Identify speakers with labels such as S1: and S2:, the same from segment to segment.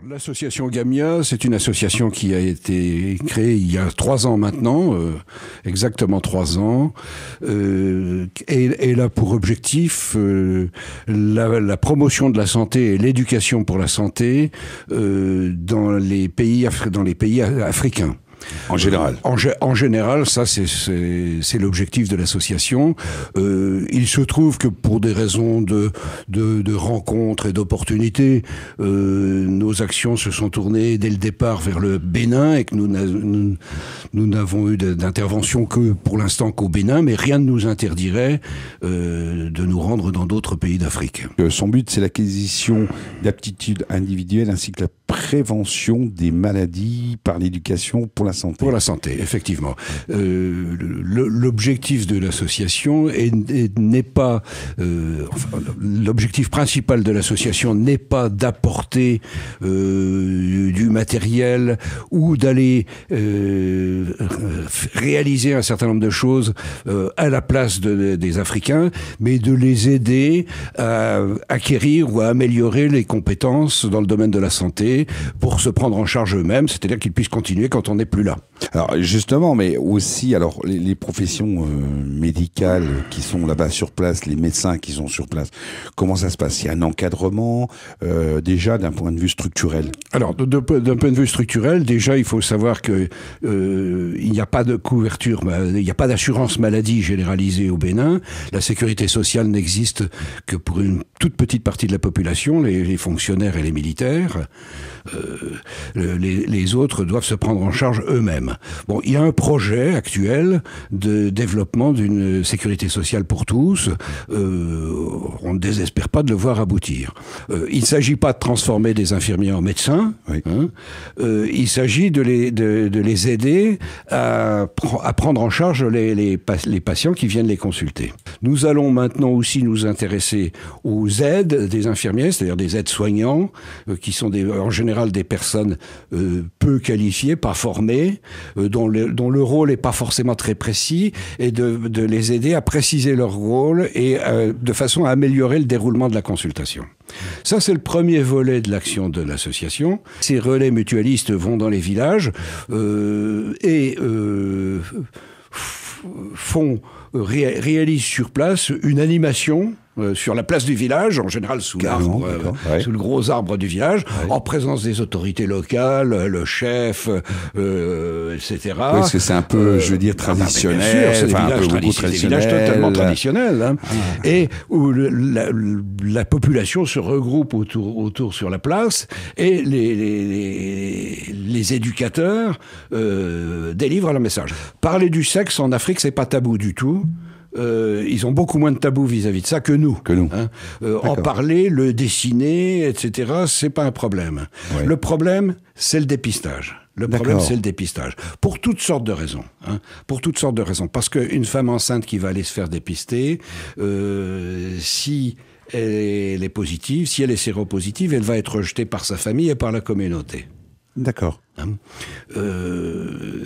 S1: L'association Gamia, c'est une association qui a été créée il y a 3 ans maintenant, exactement 3 ans, et a pour objectif la promotion de la santé et l'éducation pour la santé dans les pays africains.
S2: En général.
S1: En général, ça c'est l'objectif de l'association. Il se trouve que pour des raisons de rencontres et d'opportunités, nos actions se sont tournées dès le départ vers le Bénin et que nous n'avons eu d'intervention que pour l'instant qu'au Bénin, mais rien ne nous interdirait de nous rendre dans d'autres pays d'Afrique.
S2: Son but, c'est l'acquisition d'aptitudes individuelles ainsi que la prévention des maladies par l'éducation pour la santé.
S1: Pour la santé, effectivement. L'objectif de l'association n'est pas... l'objectif principal de l'association n'est pas d'apporter du matériel ou d'aller réaliser un certain nombre de choses à la place des Africains, mais de les aider à acquérir ou à améliorer les compétences dans le domaine de la santé pour se prendre en charge eux-mêmes, c'est-à-dire qu'ils puissent continuer quand on n'est plus là.
S2: Alors justement, mais aussi alors les professions médicales qui sont là-bas sur place, les médecins qui sont sur place, comment ça se passe? Il y a un encadrement déjà d'un point de vue structurel.
S1: Alors d'un point de vue structurel, déjà il faut savoir que il n'y a pas de couverture, il n'y a pas d'assurance maladie généralisée au Bénin. La sécurité sociale n'existe que pour une toute petite partie de la population, les fonctionnaires et les militaires. Les autres doivent se prendre en charge eux-mêmes. Bon, il y a un projet actuel de développement d'une sécurité sociale pour tous. On ne désespère pas de le voir aboutir. Il ne s'agit pas de transformer des infirmiers en médecins.
S2: Oui.
S1: Il s'agit de les aider à prendre en charge les patients qui viennent les consulter. Nous allons maintenant aussi nous intéresser aux aides des infirmiers, c'est-à-dire des aides-soignants, qui sont en général des personnes peu qualifiées, pas formées, dont le rôle n'est pas forcément très précis, et de les aider à préciser leur rôle et de façon à améliorer le déroulement de la consultation. Ça, c'est le premier volet de l'action de l'association. Ces relais mutualistes vont dans les villages et réalisent sur place une animation sur la place du village, en général sous l'arbre, sous le gros arbre du village, en présence des autorités locales, le chef, etc.
S2: Oui, parce que c'est un peu, je veux dire, traditionnel.
S1: C'est des villages totalement traditionnels. Hein. Et où la population se regroupe autour sur la place et les éducateurs délivrent leur message. Parler du sexe en Afrique, c'est pas tabou du tout. Ils ont beaucoup moins de tabous vis-à-vis de ça que nous. Hein. En parler, le dessiner, etc., c'est pas un problème. Ouais. Le problème, c'est le dépistage. Le problème, c'est le dépistage. Pour toutes sortes de raisons. Hein. Pour toutes sortes de raisons. Parce qu'une femme enceinte qui va aller se faire dépister, si elle est positive, si elle est séropositive, elle va être rejetée par sa famille et par la communauté.
S2: D'accord.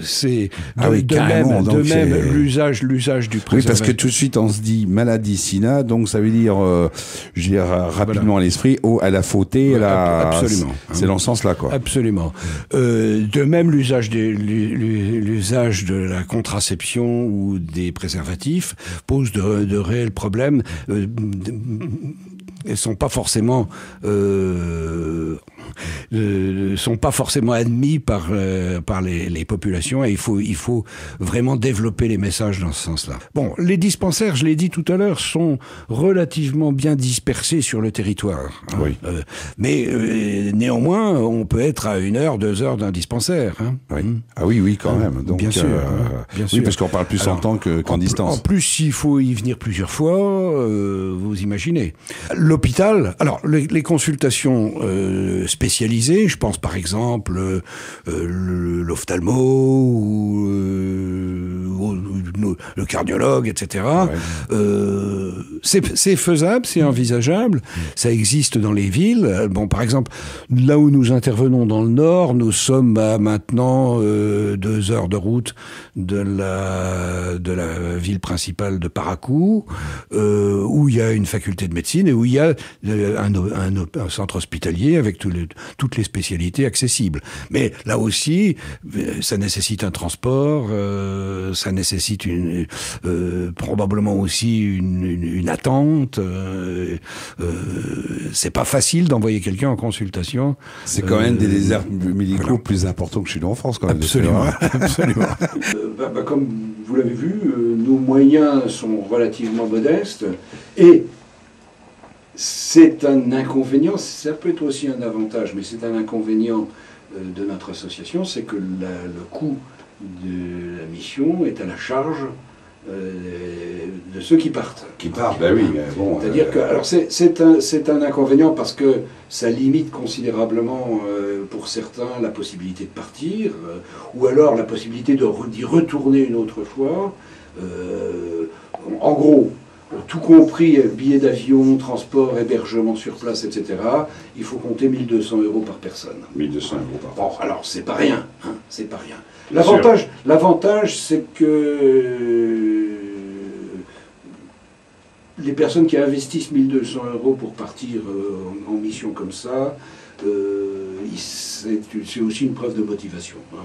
S1: C'est de même l'usage du préservatif.
S2: Oui, parce que tout de suite on se dit maladie SIDA, donc ça veut dire, je dirais rapidement à l'esprit, elle a fauté,
S1: absolument.
S2: C'est dans ce sens-là, quoi.
S1: Absolument. De même l'usage de la contraception ou des préservatifs pose de réels problèmes. Elles sont pas forcément admis par les populations, et il faut vraiment développer les messages dans ce sens-là. Bon, les dispensaires, je l'ai dit tout à l'heure, sont relativement bien dispersés sur le territoire. Hein.
S2: Oui.
S1: Mais néanmoins, on peut être à 1 heure, 2 heures d'un dispensaire. Hein.
S2: Oui. Ah oui, quand même. Donc,
S1: bien sûr.
S2: Oui, parce qu'on parle plus en temps qu'en distance.
S1: En plus, s'il faut y venir plusieurs fois, vous imaginez. L'hôpital, alors les consultations spécialisées, je pense par exemple l'ophtalmo ou le cardiologue, etc.
S2: Ouais.
S1: C'est faisable, c'est envisageable, ça existe dans les villes. Bon, par exemple, là où nous intervenons dans le Nord, nous sommes à maintenant 2 heures de route de la ville principale de Parakou, où il y a une faculté de médecine et où il y a un centre hospitalier avec toutes les spécialités accessibles. Mais là aussi, ça nécessite un transport, ça nécessite probablement aussi une attente. C'est pas facile d'envoyer quelqu'un en consultation.
S2: C'est quand même des déserts médicaux plus importants que chez nous en France, quand même.
S1: Absolument, absolument. Comme vous l'avez vu, nos moyens sont relativement modestes et c'est un inconvénient, ça peut être aussi un avantage, mais c'est un inconvénient de notre association, c'est que le coût de la mission est à la charge de ceux qui partent.
S2: Qui partent, ben oui, mais bon.
S1: C'est-à-dire que, alors c'est un inconvénient parce que ça limite considérablement pour certains la possibilité de partir, ou alors la possibilité d'y retourner une autre fois. En gros, tout compris, billets d'avion, transport, hébergement sur place, etc., il faut compter 1 200 € par personne.
S2: 1 200 € par
S1: Bon, alors c'est pas rien, hein, c'est pas rien. L'avantage, c'est que les personnes qui investissent 1 200 € pour partir en mission comme ça, c'est aussi une preuve de motivation. Hein.